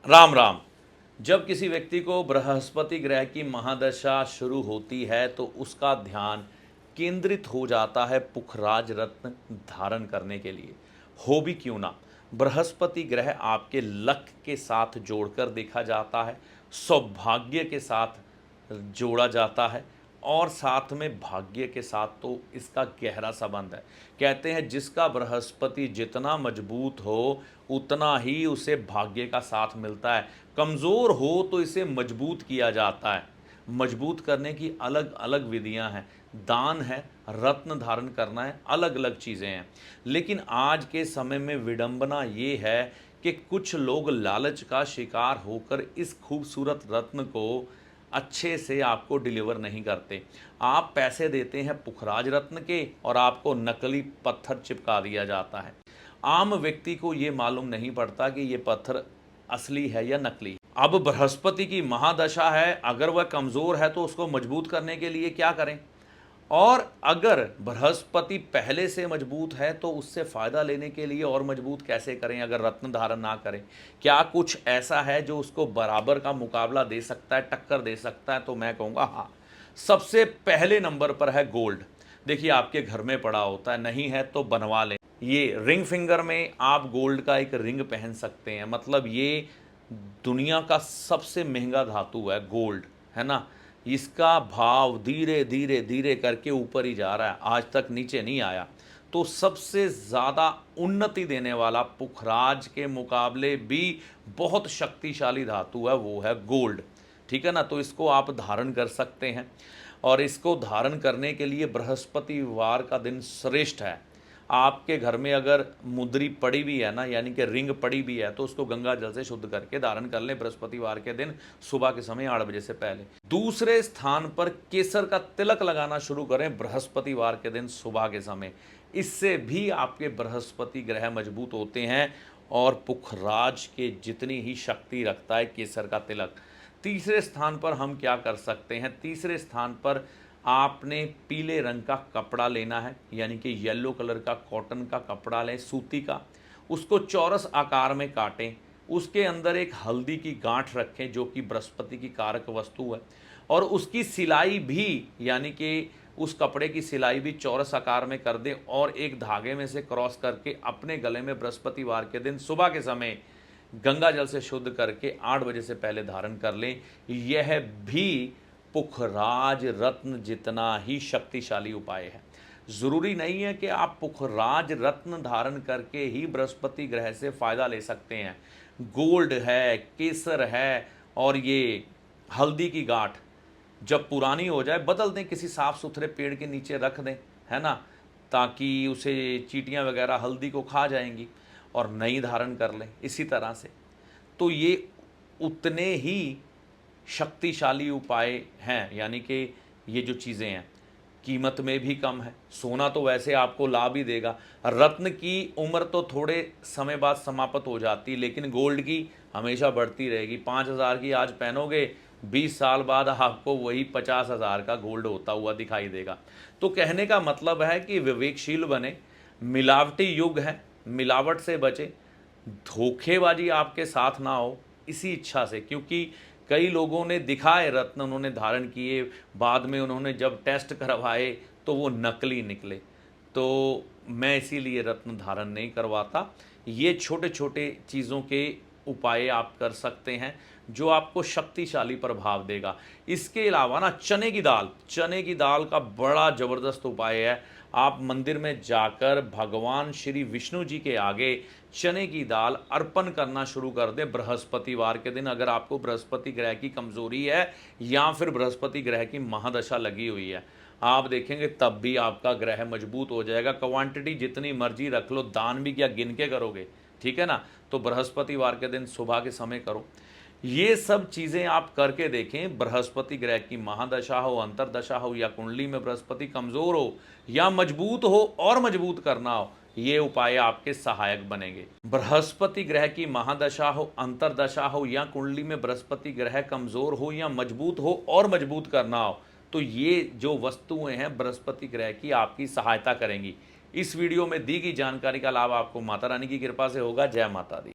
राम राम। जब किसी व्यक्ति को बृहस्पति ग्रह की महादशा शुरू होती है तो उसका ध्यान केंद्रित हो जाता है पुखराज रत्न धारण करने के लिए। हो भी क्यों ना, बृहस्पति ग्रह आपके लक के साथ जोड़कर देखा जाता है, सौभाग्य के साथ जोड़ा जाता है और साथ में भाग्य के साथ तो इसका गहरा संबंध है। कहते हैं जिसका बृहस्पति जितना मजबूत हो उतना ही उसे भाग्य का साथ मिलता है। कमज़ोर हो तो इसे मजबूत किया जाता है। मजबूत करने की अलग अलग विधियां हैं, दान है, रत्न धारण करना है, अलग अलग चीज़ें हैं। लेकिन आज के समय में विडंबना ये है कि कुछ लोग लालच का शिकार होकर इस खूबसूरत रत्न को अच्छे से आपको डिलीवर नहीं करते। आप पैसे देते हैं पुखराज रत्न के और आपको नकली पत्थर चिपका दिया जाता है। आम व्यक्ति को ये मालूम नहीं पड़ता कि ये पत्थर असली है या नकली। अब बृहस्पति की महादशा है, अगर वह कमज़ोर है तो उसको मजबूत करने के लिए क्या करें, और अगर बृहस्पति पहले से मजबूत है तो उससे फ़ायदा लेने के लिए और मजबूत कैसे करें अगर रत्न धारण ना करें। क्या कुछ ऐसा है जो उसको बराबर का मुकाबला दे सकता है, टक्कर दे सकता है? तो मैं कहूँगा हाँ। सबसे पहले नंबर पर है गोल्ड। देखिए आपके घर में पड़ा होता है, नहीं है तो बनवा लें। ये रिंग फिंगर में आप गोल्ड का एक रिंग पहन सकते हैं। मतलब ये दुनिया का सबसे महंगा धातु है गोल्ड, है ना। इसका भाव धीरे धीरे धीरे करके ऊपर ही जा रहा है, आज तक नीचे नहीं आया। तो सबसे ज़्यादा उन्नति देने वाला पुखराज के मुकाबले भी बहुत शक्तिशाली धातु है, वो है गोल्ड। ठीक है ना। तो इसको आप धारण कर सकते हैं और इसको धारण करने के लिए बृहस्पतिवार का दिन श्रेष्ठ है। आपके घर में अगर मुद्री पड़ी भी है ना, यानी कि रिंग पड़ी भी है, तो उसको गंगा जल से शुद्ध करके धारण कर लें बृहस्पतिवार के दिन सुबह के समय 8 बजे से पहले। दूसरे स्थान पर केसर का तिलक लगाना शुरू करें बृहस्पतिवार के दिन सुबह के समय। इससे भी आपके बृहस्पति ग्रह मजबूत होते हैं और पुखराज के जितनी ही शक्ति रखता है केसर का तिलक। तीसरे स्थान पर हम क्या कर सकते हैं? तीसरे स्थान पर आपने पीले रंग का कपड़ा लेना है, यानी कि येलो कलर का कॉटन का कपड़ा लें, सूती का। उसको चौरस आकार में काटें, उसके अंदर एक हल्दी की गांठ रखें जो कि बृहस्पति की कारक वस्तु है, और उसकी सिलाई भी, यानी कि उस कपड़े की सिलाई भी चौरस आकार में कर दें और एक धागे में से क्रॉस करके अपने गले में बृहस्पतिवार के दिन सुबह के समय गंगा जल से शुद्ध करके 8 बजे से पहले धारण कर लें। यह भी पुखराज रत्न जितना ही शक्तिशाली उपाय है। ज़रूरी नहीं है कि आप पुखराज रत्न धारण करके ही बृहस्पति ग्रह से फ़ायदा ले सकते हैं। गोल्ड है, केसर है और ये हल्दी की गांठ जब पुरानी हो जाए बदल दें, किसी साफ़ सुथरे पेड़ के नीचे रख दें, है ना, ताकि उसे चींटियाँ वगैरह हल्दी को खा जाएंगी और नई धारण कर लें इसी तरह से। तो ये उतने ही शक्तिशाली उपाय हैं, यानी कि ये जो चीज़ें हैं कीमत में भी कम है। सोना तो वैसे आपको लाभ ही देगा, रत्न की उम्र तो थोड़े समय बाद समाप्त हो जाती, लेकिन गोल्ड की हमेशा बढ़ती रहेगी। 5,000 की आज पहनोगे, 20 साल बाद आपको वही 50,000 का गोल्ड होता हुआ दिखाई देगा। तो कहने का मतलब है कि विवेकशील बने, मिलावटी युग है, मिलावट से बचे, धोखेबाजी आपके साथ ना हो, इसी इच्छा से। क्योंकि कई लोगों ने दिखाए रत्न, उन्होंने धारण किए, बाद में उन्होंने जब टेस्ट करवाए तो वो नकली निकले। तो मैं इसीलिए रत्न धारण नहीं करवाता। ये छोटे छोटे चीज़ों के उपाय आप कर सकते हैं जो आपको शक्तिशाली प्रभाव देगा। इसके अलावा ना चने की दाल का बड़ा ज़बरदस्त उपाय है। आप मंदिर में जाकर भगवान श्री विष्णु जी के आगे चने की दाल अर्पण करना शुरू कर दें बृहस्पतिवार के दिन। अगर आपको बृहस्पति ग्रह की कमज़ोरी है या फिर बृहस्पति ग्रह की महादशा लगी हुई है, आप देखेंगे तब भी आपका ग्रह मजबूत हो जाएगा। क्वांटिटी जितनी मर्जी रख लो, दान भी क्या गिन के करोगे, ठीक है ना। तो बृहस्पतिवार के दिन सुबह के समय करो। ये सब चीज़ें आप करके देखें। बृहस्पति ग्रह की महादशा हो, अंतरदशा हो या कुंडली में बृहस्पति कमज़ोर हो या मजबूत हो और मजबूत करना हो, ये उपाय आपके सहायक बनेंगे। बृहस्पति ग्रह की महादशा हो, अंतरदशा हो या कुंडली में बृहस्पति ग्रह कमज़ोर हो या मजबूत हो और मजबूत करना हो, तो ये जो वस्तुएं हैं बृहस्पति ग्रह की आपकी सहायता करेंगी। इस वीडियो में दी गई जानकारी का लाभ आपको माता रानी की कृपा से होगा। जय माता दी।